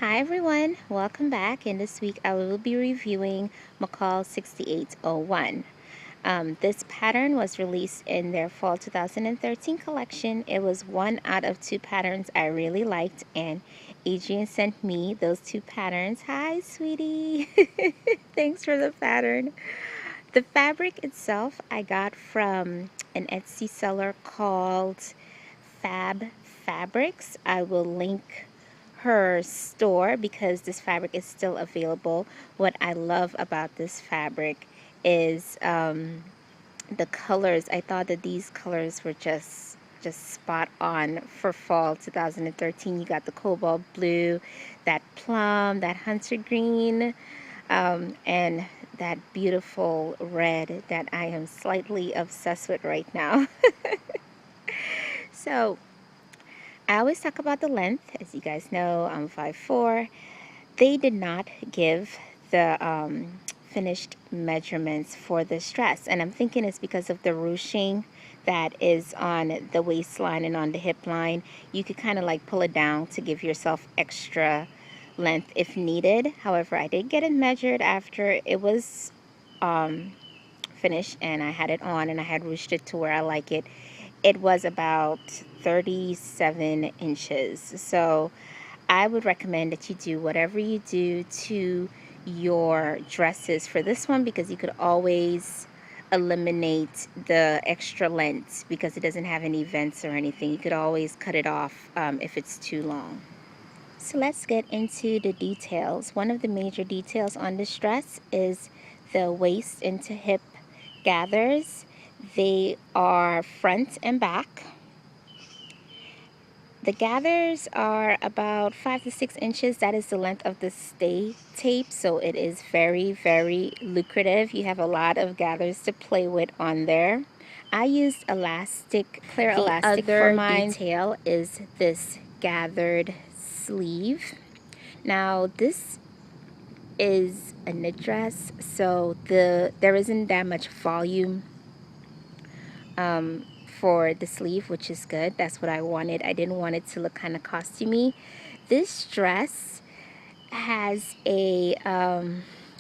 Hi everyone, welcome back. And this week I will be reviewing Mccall 6801. This pattern was released in their fall 2013 collection. It was one out of two patterns I really liked, and Adrian sent me those two patterns. Hi sweetie, thanks for the pattern. The fabric itself I got from an Etsy seller called Fab Fabrics. I will link her store because this fabric is still available. What I love about this fabric is the colors. I thought that these colors were just spot on for fall 2013. You got the cobalt blue, that plum, that hunter green, and that beautiful red that I am slightly obsessed with right now. So I always talk about the length. As you guys know, I'm 5'4". They did not give the finished measurements for this dress, and I'm thinking it's because of the ruching that is on the waistline and on the hip line. You could kind of like pull it down to give yourself extra length if needed. However, I did get it measured after it was finished and I had it on and I had ruched it to where I like it. It was about 37 inches. So I would recommend that you do whatever you do to your dresses for this one, because you could always eliminate the extra length because it doesn't have any vents or anything. You could always cut it off if it's too long. So let's get into the details. One of the major details on this dress is the waist into hip gathers. They are front and back. The gathers are about 5 to 6 inches. That is the length of the stay tape, so it is very, very lucrative. You have a lot of gathers to play with on there. I used elastic, clear elastic for mine. The detail is this gathered sleeve. Now this is a knit dress, so there isn't that much volume for the sleeve, which is good. That's what I wanted. I didn't want it to look kind of costumey. This dress has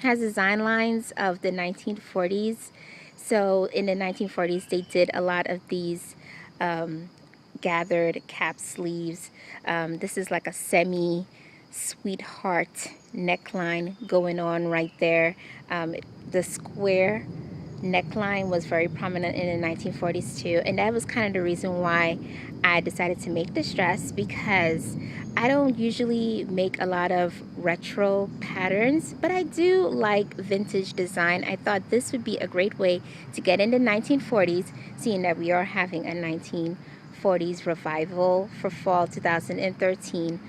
design lines of the 1940s. So in the 1940s, they did a lot of these gathered cap sleeves. This is like a semi sweetheart neckline going on right there. The square neckline was very prominent in the 1940s too, and that was kind of the reason why I decided to make this dress, because I don't usually make a lot of retro patterns, but I do like vintage design. I thought this would be a great way to get into 1940s, seeing that we are having a 1940s revival for fall 2013,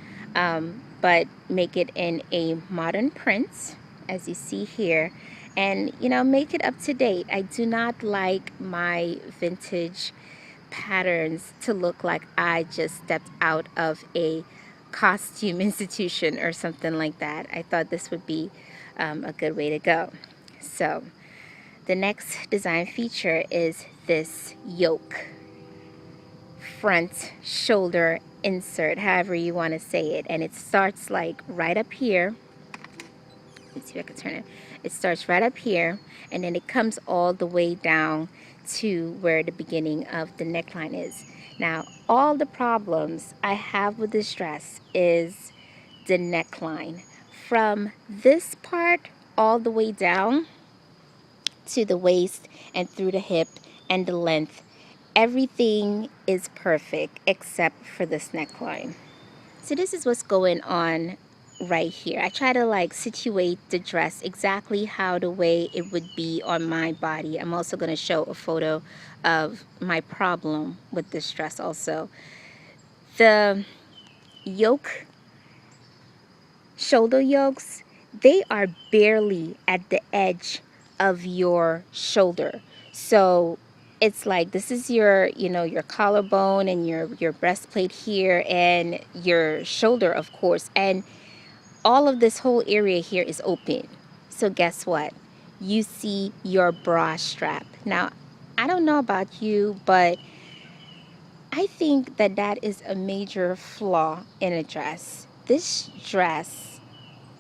but make it in a modern print, as you see here, and make it up to date. I do not like my vintage patterns to look like I just stepped out of a costume institution or something like that. I thought this would be a good way to go. So the next design feature is this yoke front shoulder insert, however you want to say it, and it starts like right up here. Let's see if I can turn it. It starts right up here, and then it comes all the way down to where the beginning of the neckline is. Now, all the problems I have with this dress is the neckline. From this part all the way down to the waist and through the hip and the length, everything is perfect except for this neckline. So this is what's going on right here. I try to like situate the dress exactly how the way it would be on my body. I'm also going to show a photo of my problem with this dress also. The shoulder yokes, they are barely at the edge of your shoulder. So it's like this is your your collarbone and your breastplate here and your shoulder, of course, and all of this whole area here is open. So guess what? You see your bra strap. Now, I don't know about you, but I think that that is a major flaw in a dress. this dress,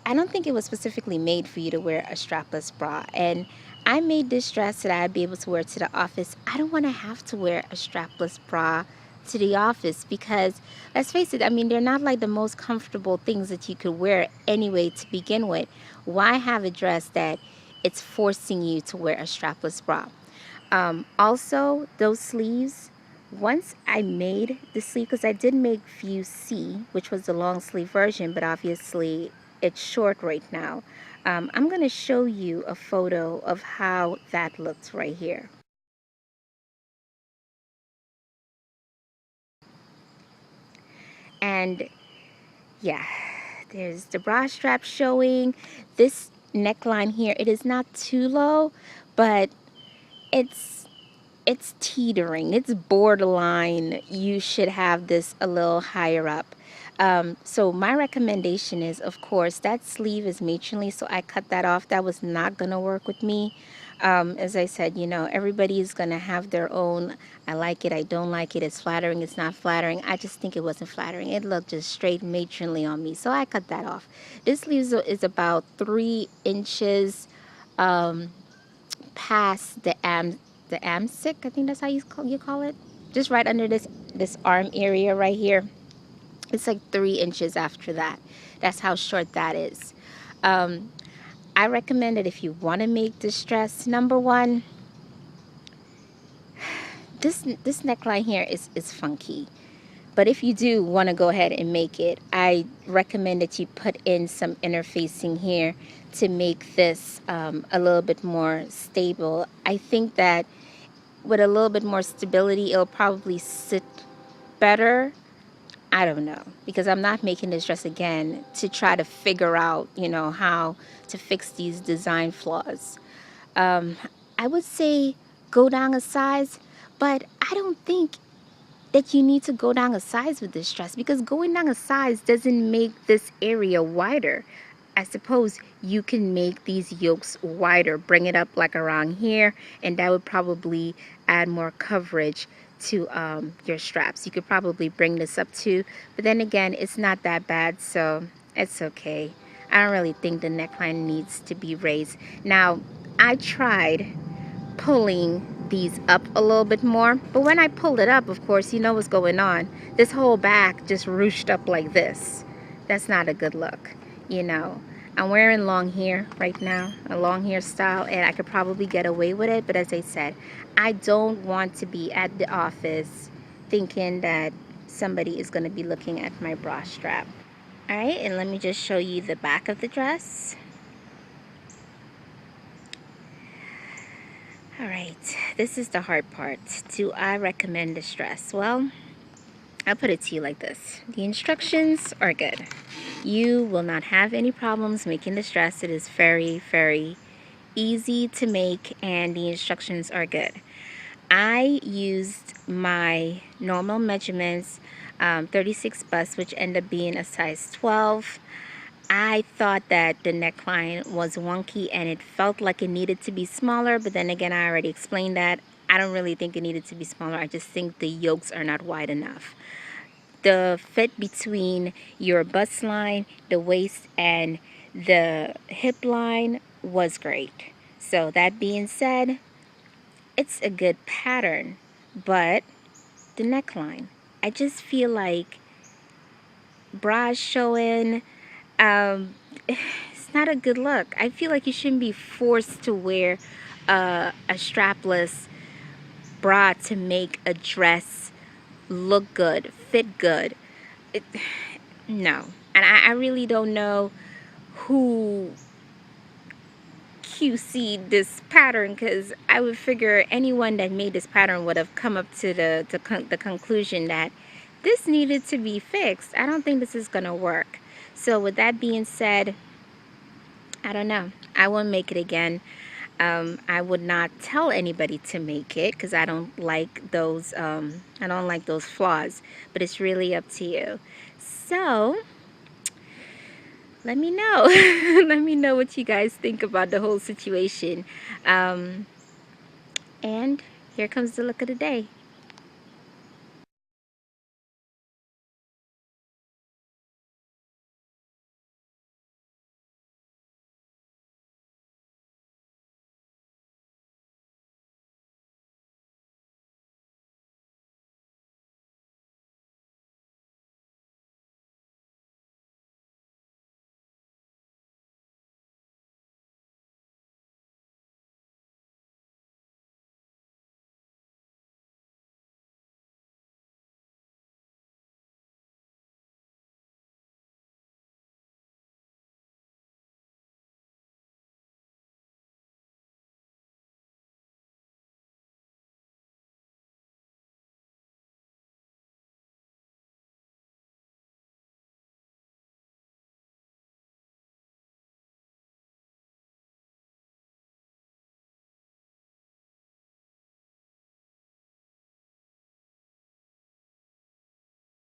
I don't think it was specifically made for you to wear a strapless bra. And I made this dress so that I'd be able to wear it to the office. I don't want to have to wear a strapless bra to the office because, let's face it, I mean, they're not like the most comfortable things that you could wear anyway to begin with. Why have a dress that it's forcing you to wear a strapless bra? Also, those sleeves, once I made the sleeve, because I did make view C, which was the long sleeve version, but obviously it's short right now. I'm going to show you a photo of how that looks right here. And yeah, there's the bra strap showing. This neckline here, it is not too low, but it's teetering, it's borderline. You should have this a little higher up. So my recommendation is, of course, that sleeve is matronly, so I cut that off. That was not gonna work with me. As I said, you know, everybody is gonna have their own, I like it, I don't like it, it's flattering, it's not flattering. I just think it wasn't flattering. It looked just straight matronly on me, so I cut that off. This sleeve is about 3 inches past the amsic, I think that's how you call it. Just right under this arm area right here. It's like 3 inches after that. That's how short that is. I recommend that if you want to make this dress, number one, this neckline here is funky. But if you do want to go ahead and make it, I recommend that you put in some interfacing here to make this a little bit more stable. I think that with a little bit more stability, it'll probably sit better. I don't know, because I'm not making this dress again to try to figure out, you know, how to fix these design flaws. I would say go down a size, but I don't think that you need to go down a size with this dress, because going down a size doesn't make this area wider. I suppose you can make these yokes wider, bring it up like around here, and that would probably add more coverage to your straps. You could probably bring this up too, but then again, it's not that bad, so it's okay. I don't really think the neckline needs to be raised. Now, I tried pulling these up a little bit more, but when I pulled it up, of course, you know what's going on. This whole back just ruched up like this. That's not a good look, you know. I'm wearing long hair right now, a long hair style, and I could probably get away with it, but as I said, I don't want to be at the office thinking that somebody is going to be looking at my bra strap. All right, and let me just show you the back of the dress. All right, this is the hard part. Do I recommend this dress? Well, I'll put it to you like this. The instructions are good. You will not have any problems making this dress. It is very, very easy to make, and the instructions are good. I used my normal measurements, 36 bust, which ended up being a size 12. I thought that the neckline was wonky and it felt like it needed to be smaller, but then again, I already explained that. I don't really think it needed to be smaller. I just think the yokes are not wide enough. The fit between your bust line, the waist, and the hip line was great. So that being said, it's a good pattern, but the neckline, I just feel like bras showing, it's not a good look. I feel like you shouldn't be forced to wear a strapless bra to make a dress look good, fit good. No. And I really don't know who QC'd this pattern, because I would figure anyone that made this pattern would have come up to the conclusion that this needed to be fixed. I don't think this is gonna work. So with that being said, I don't know. I won't make it again. I would not tell anybody to make it because I don't like those flaws, but it's really up to you. So let me know. Let me know what you guys think about the whole situation. And here comes the look of the day.